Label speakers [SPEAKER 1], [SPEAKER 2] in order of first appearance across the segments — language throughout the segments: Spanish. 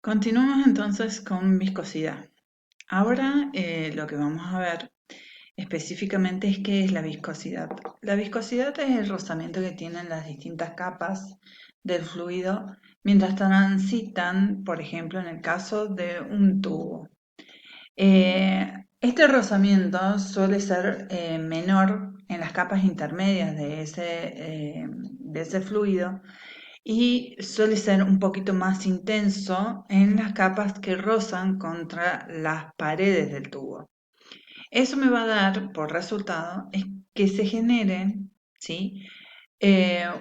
[SPEAKER 1] Continuamos entonces con viscosidad. Ahora lo que vamos a ver específicamente es qué es la viscosidad. La viscosidad es el rozamiento que tienen las distintas capas del fluido mientras transitan, por ejemplo, en el caso de un tubo. Este rozamiento suele ser menor en las capas intermedias de ese fluido y suele ser un poquito más intenso en las capas que rozan contra las paredes del tubo. Eso me va a dar por resultado es que se genere, ¿sí?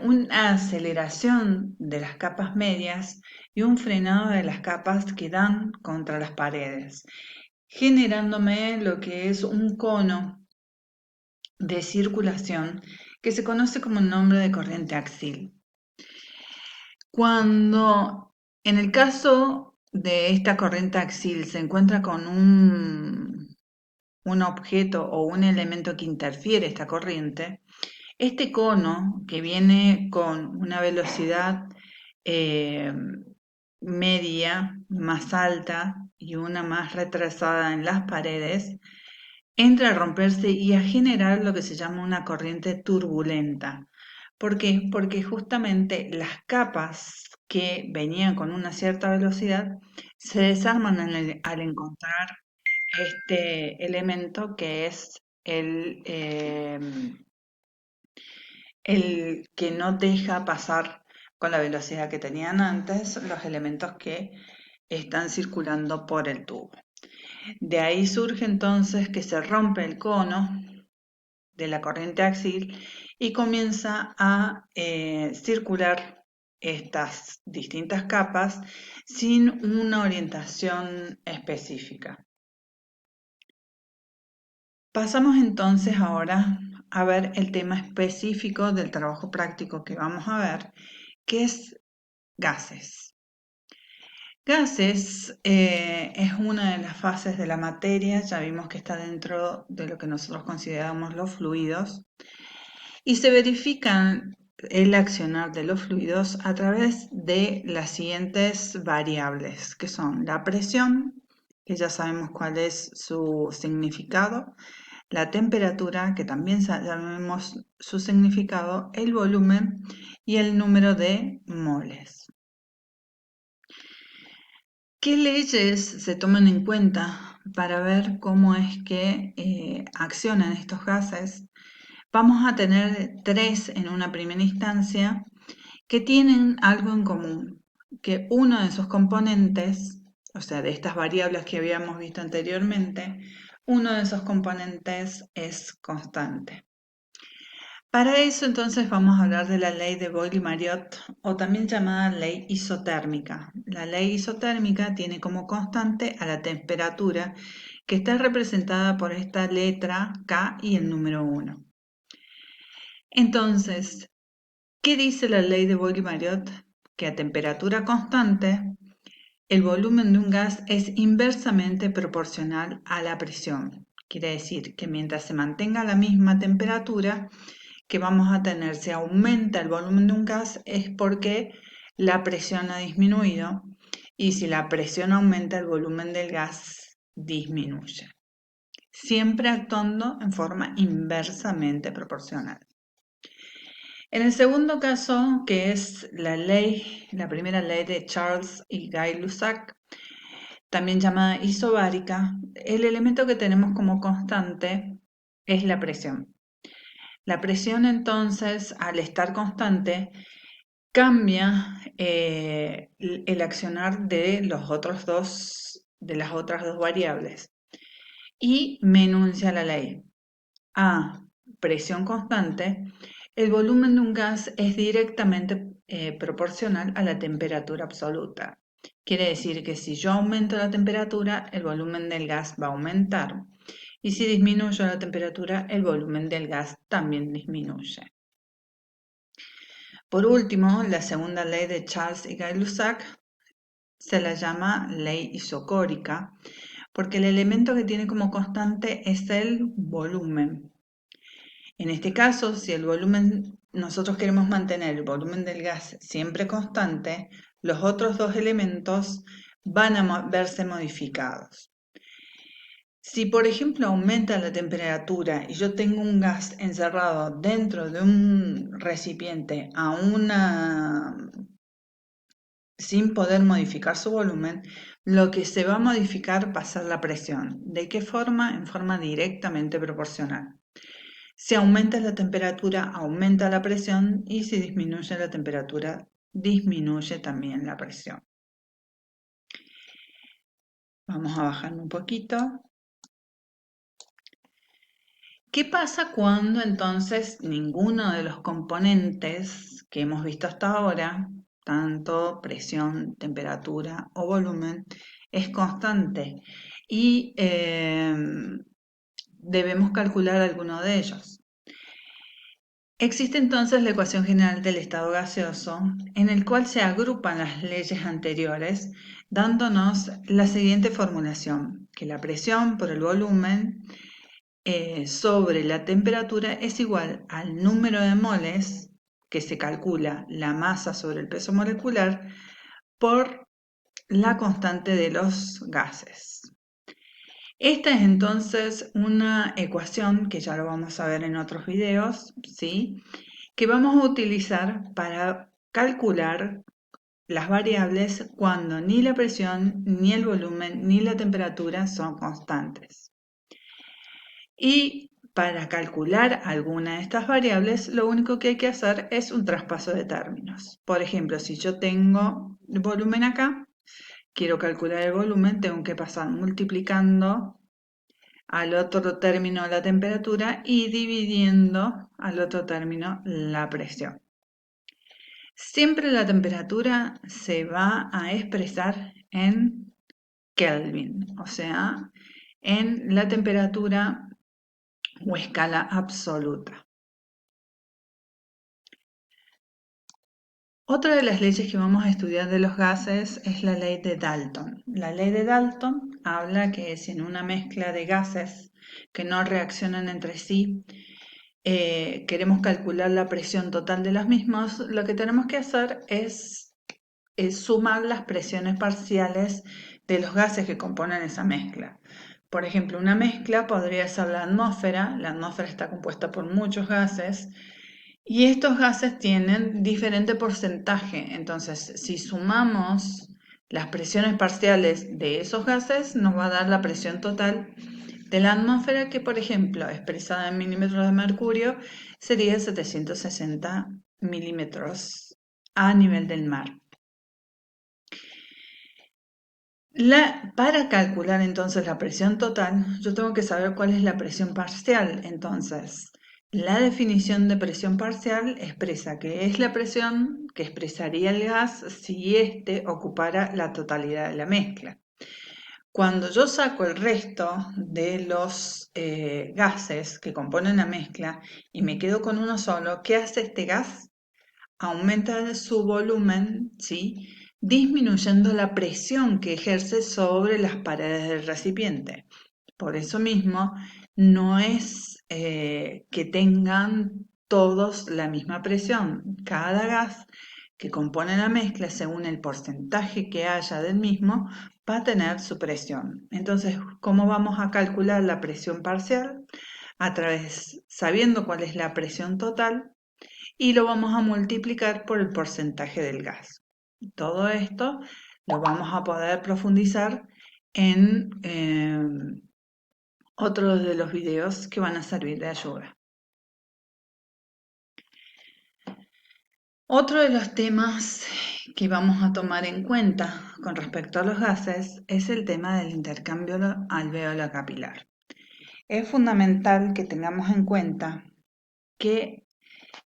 [SPEAKER 1] Una aceleración de las capas medias y un frenado de las capas que dan contra las paredes, generándome lo que es un cono de circulación que se conoce como el nombre de corriente axial. Cuando en el caso de esta corriente axial se encuentra con un objeto o un elemento que interfiere esta corriente, este cono que viene con una velocidad eh, media, más alta y una más retrasada en las paredes, entra a romperse y a generar lo que se llama una corriente turbulenta. ¿Por qué? Porque justamente las capas que venían con una cierta velocidad se desarman al encontrar este elemento que es el que no deja pasar con la velocidad que tenían antes los elementos que están circulando por el tubo. De ahí surge entonces que se rompe el cono de la corriente axial y comienza a circular estas distintas capas sin una orientación específica. Pasamos entonces ahora a ver el tema específico del trabajo práctico que vamos a ver, que es gases. Gases es una de las fases de la materia, ya vimos que está dentro de lo que nosotros consideramos los fluidos, y se verifican el accionar de los fluidos a través de las siguientes variables, que son la presión, que ya sabemos cuál es su significado, la temperatura, que también sabemos su significado, el volumen y el número de moles. ¿Qué leyes se toman en cuenta para ver cómo es que accionan estos gases? Vamos a tener tres en una primera instancia que tienen algo en común, que uno de sus componentes, o sea, de estas variables que habíamos visto anteriormente, uno de esos componentes es constante. Para eso entonces vamos a hablar de la ley de Boyle-Mariotte o también llamada ley isotérmica. La ley isotérmica tiene como constante a la temperatura que está representada por esta letra K y el número 1. Entonces, ¿qué dice la ley de Boyle-Mariotte? Que a temperatura constante, el volumen de un gas es inversamente proporcional a la presión. Quiere decir que mientras se mantenga la misma temperatura que vamos a tener, si aumenta el volumen de un gas, es porque la presión ha disminuido, y si la presión aumenta, el volumen del gas disminuye. Siempre actuando en forma inversamente proporcional. En el segundo caso, que es la primera ley de Charles y Gay-Lussac, también llamada isobárica, el elemento que tenemos como constante es la presión. La presión entonces, al estar constante, cambia el accionar de de las otras dos variables y me enuncia la ley. A presión constante, el volumen de un gas es directamente proporcional a la temperatura absoluta. Quiere decir que si yo aumento la temperatura, el volumen del gas va a aumentar. Y si disminuyo la temperatura, el volumen del gas también disminuye. Por último, la segunda ley de Charles y Gay-Lussac se la llama ley isocórica, porque el elemento que tiene como constante es el volumen. En este caso, si el volumen, nosotros queremos mantener el volumen del gas siempre constante, los otros dos elementos van a verse modificados. Si, por ejemplo, aumenta la temperatura y yo tengo un gas encerrado dentro de un recipiente sin poder modificar su volumen, lo que se va a modificar va a ser la presión. ¿De qué forma? En forma directamente proporcional. Si aumenta la temperatura, aumenta la presión, y si disminuye la temperatura, disminuye también la presión. Vamos a bajar un poquito. ¿Qué pasa cuando entonces ninguno de los componentes que hemos visto hasta ahora, tanto presión, temperatura o volumen, es constante y debemos calcular alguno de ellos? Existe entonces la ecuación general del estado gaseoso, en el cual se agrupan las leyes anteriores, dándonos la siguiente formulación: que la presión por el volumen sobre la temperatura es igual al número de moles, que se calcula la masa sobre el peso molecular, por la constante de los gases. Esta es entonces una ecuación que ya lo vamos a ver en otros videos, ¿sí?, que vamos a utilizar para calcular las variables cuando ni la presión, ni el volumen, ni la temperatura son constantes. Y para calcular alguna de estas variables, lo único que hay que hacer es un traspaso de términos. Por ejemplo, si yo tengo el volumen acá, quiero calcular el volumen, tengo que pasar multiplicando al otro término la temperatura y dividiendo al otro término la presión. Siempre la temperatura se va a expresar en Kelvin, o sea, en la temperatura o escala absoluta. Otra de las leyes que vamos a estudiar de los gases es la ley de Dalton. La ley de Dalton habla que si en una mezcla de gases que no reaccionan entre sí, queremos calcular la presión total de los mismos, lo que tenemos que hacer es sumar las presiones parciales de los gases que componen esa mezcla. Por ejemplo, una mezcla podría ser la atmósfera. La atmósfera está compuesta por muchos gases y estos gases tienen diferente porcentaje. Entonces, si sumamos las presiones parciales de esos gases, nos va a dar la presión total de la atmósfera, que, por ejemplo, expresada en milímetros de mercurio, sería 760 milímetros a nivel del mar. Para calcular entonces la presión total, yo tengo que saber cuál es la presión parcial. Entonces, la definición de presión parcial expresa que es la presión que expresaría el gas si éste ocupara la totalidad de la mezcla. Cuando yo saco el resto de los gases que componen la mezcla y me quedo con uno solo, ¿qué hace este gas? Aumenta su volumen, ¿sí?, disminuyendo la presión que ejerce sobre las paredes del recipiente. Por eso mismo, no es que tengan todos la misma presión. Cada gas que compone la mezcla, según el porcentaje que haya del mismo, va a tener su presión. Entonces, ¿cómo vamos a calcular la presión parcial? Sabiendo cuál es la presión total, y lo vamos a multiplicar por el porcentaje del gas. Todo esto lo vamos a poder profundizar en otros de los videos que van a servir de ayuda. Otro de los temas que vamos a tomar en cuenta con respecto a los gases es el tema del intercambio alveolo capilar. Es fundamental que tengamos en cuenta que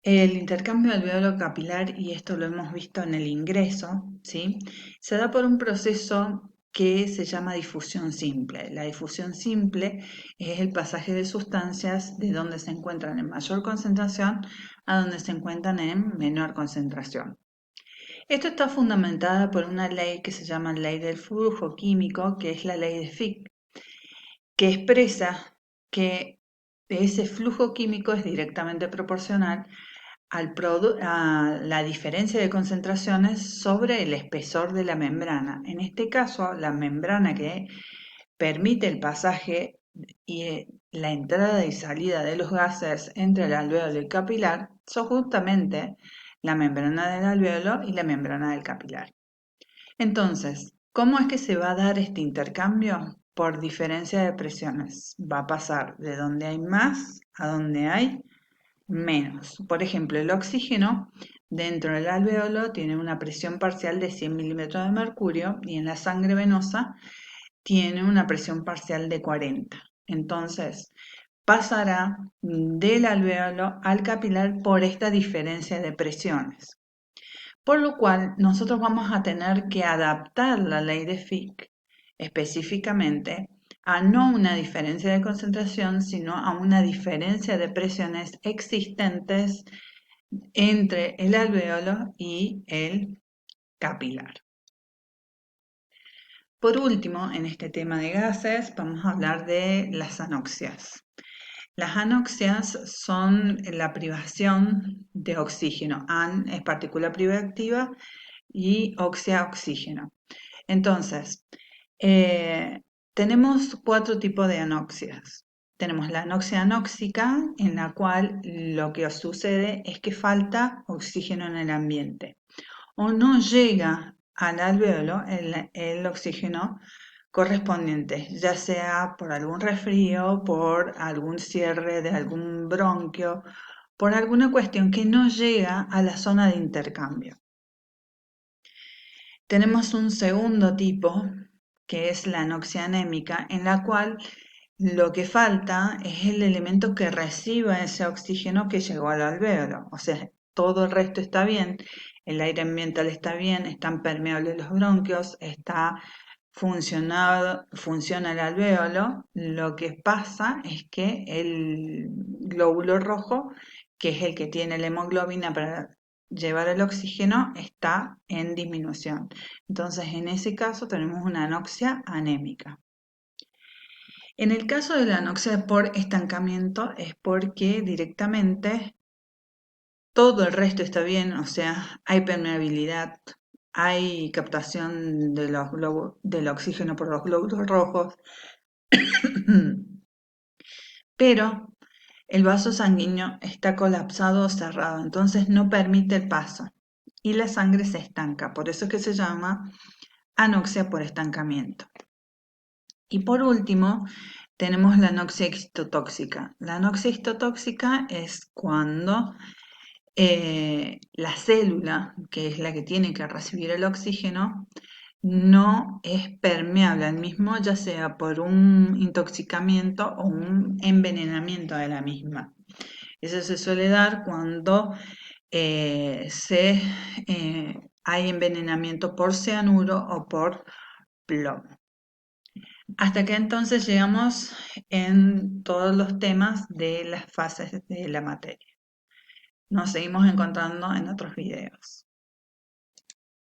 [SPEAKER 1] el intercambio alveolo capilar, y esto lo hemos visto en el ingreso, ¿sí?, se da por un proceso que se llama difusión simple. La difusión simple es el pasaje de sustancias de donde se encuentran en mayor concentración a donde se encuentran en menor concentración. Esto está fundamentada por una ley que se llama ley del flujo químico, que es la ley de Fick, que expresa que ese flujo químico es directamente proporcional a la diferencia de concentraciones sobre el espesor de la membrana. En este caso, la membrana que permite el pasaje y la entrada y salida de los gases entre el alvéolo y el capilar son justamente la membrana del alvéolo y la membrana del capilar. Entonces, ¿cómo es que se va a dar este intercambio? Por diferencia de presiones. Va a pasar de donde hay más a donde hay menos. Por ejemplo, el oxígeno dentro del alvéolo tiene una presión parcial de 100 milímetros de mercurio y en la sangre venosa tiene una presión parcial de 40. Entonces, pasará del alvéolo al capilar por esta diferencia de presiones. Por lo cual, nosotros vamos a tener que adaptar la ley de Fick específicamente a no una diferencia de concentración, sino a una diferencia de presiones existentes entre el alvéolo y el capilar. Por último, en este tema de gases, vamos a hablar de las anoxias. Las anoxias son la privación de oxígeno. An es partícula privativa y oxia, oxígeno. Entonces, tenemos 4 tipos de anoxias. Tenemos la anoxia anóxica, en la cual lo que sucede es que falta oxígeno en el ambiente o no llega al alvéolo el oxígeno correspondiente, ya sea por algún resfrío, por algún cierre de algún bronquio, por alguna cuestión que no llega a la zona de intercambio. Tenemos un segundo tipo, que es la anoxia anémica, en la cual lo que falta es el elemento que reciba ese oxígeno que llegó al alvéolo. O sea, todo el resto está bien, el aire ambiental está bien, están permeables los bronquios, funciona el alvéolo. Lo que pasa es que el glóbulo rojo, que es el que tiene la hemoglobina para llevar el oxígeno, está en disminución. Entonces, en ese caso tenemos una anoxia anémica. En el caso de la anoxia por estancamiento es porque directamente todo el resto está bien, o sea, hay permeabilidad, hay captación del oxígeno por los glóbulos rojos, pero el vaso sanguíneo está colapsado o cerrado, entonces no permite el paso y la sangre se estanca, por eso es que se llama anoxia por estancamiento. Y por último, tenemos la anoxia histotóxica. La anoxia histotóxica es cuando la célula, que es la que tiene que recibir el oxígeno, no es permeable al mismo, ya sea por un intoxicamiento o un envenenamiento de la misma. Eso se suele dar cuando hay envenenamiento por cianuro o por plomo. Hasta que entonces llegamos en todos los temas de las fases de la materia. Nos seguimos encontrando en otros videos.